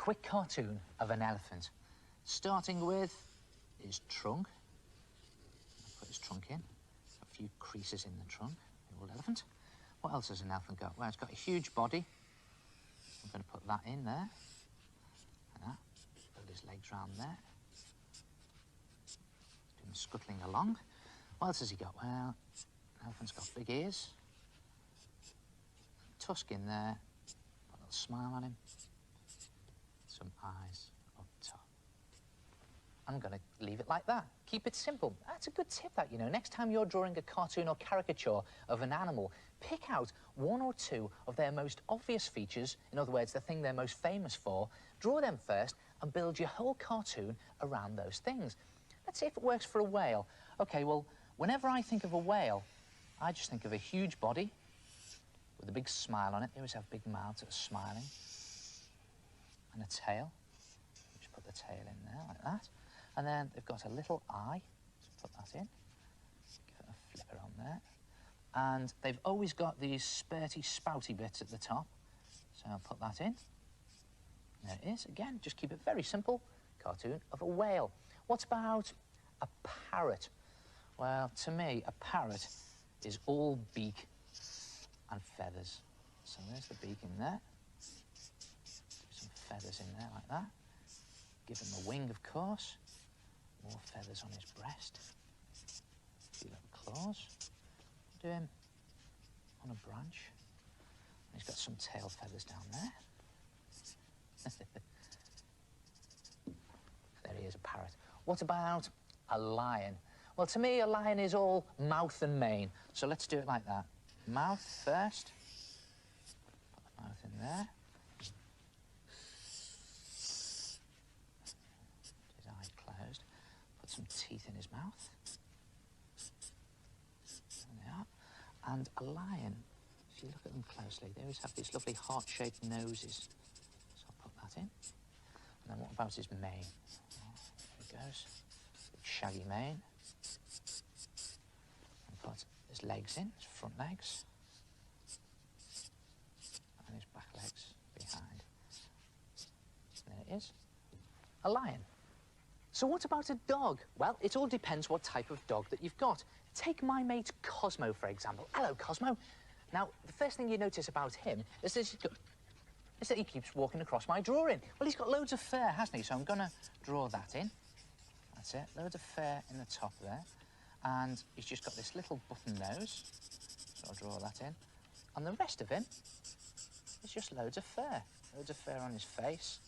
quick cartoon of an elephant, starting with his trunk. Put his trunk in. A few creases in the trunk, the old elephant. What else has an elephant got? Well, it's got a huge body. I'm going to put that in there. And that. Build his legs round there. Do him scuttling along. What else has he got? Well, an elephant's got big ears. Tusk in there. Put a little smile on him. Some eyes up top. I'm going to leave it like that. Keep it simple. That's a good tip, that, you know. Next time you're drawing a cartoon or caricature of an animal, pick out one or two of their most obvious features, in other words, the thing they're most famous for, draw them first and build your whole cartoon around those things. Let's see if it works for a whale. OK, well, whenever I think of a whale, I just think of a huge body with a big smile on it. They always have big mouths that are smiling. And a tail. Just put the tail in there like that. And then they've got a little eye. Just put that in. Give it a flipper on there. And they've always got these spurty, spouty bits at the top. So I'll put that in. There it is. Again, just keep it very simple. Cartoon of a whale. What about a parrot? Well, to me, a parrot is all beak and feathers. So there's the beak in there. Some feathers in there like that. Give him a wing, of course. More feathers on his breast. A few little claws. Do him on a branch. And he's got some tail feathers down there. There he is, a parrot. What about a lion? Well, to me, a lion is all mouth and mane. So let's do it like that. Mouth first. Put the mouth in there. His eyes closed. Put some teeth in his mouth. There they are. And a lion, if you look at them closely, they always have these lovely heart-shaped noses. So I'll put that in. And then what about his mane? There he goes. Big shaggy mane. And put his legs in, his front legs. And his back legs behind. There it is. A lion. So what about a dog? Well, it all depends what type of dog that you've got. Take my mate Cosmo, for example. Hello, Cosmo. Now, the first thing you notice about him is that he keeps walking across my drawing. Well, he's got loads of fur, hasn't he? So I'm going to draw that in. That's it. Loads of fur in the top there. And he's just got this little button nose. So I'll draw that in. And the rest of him is just loads of fur. Loads of fur on his face.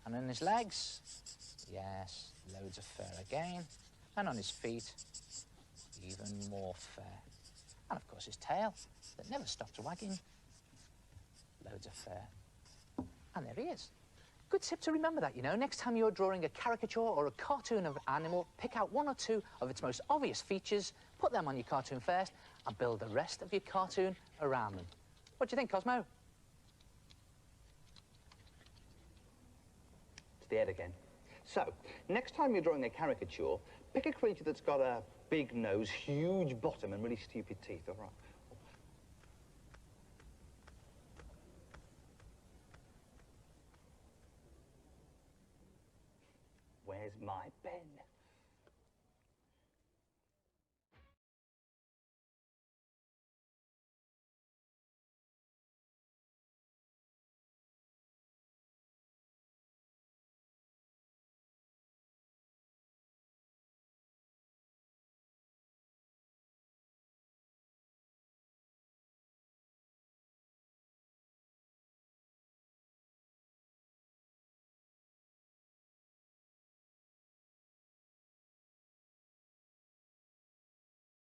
And on his legs. Yes, loads of fur again. And on his feet, even more fur. And, of course, his tail that never stops wagging. Loads of fur. And there he is. Good tip to remember that, you know. Next time you're drawing a caricature or a cartoon of an animal, pick out one or two of its most obvious features, put them on your cartoon first, and build the rest of your cartoon around them. What do you think, Cosmo? To the head again. So, next time you're drawing a caricature, pick a creature that's got a big nose, huge bottom, and really stupid teeth, all right? Where's my pen?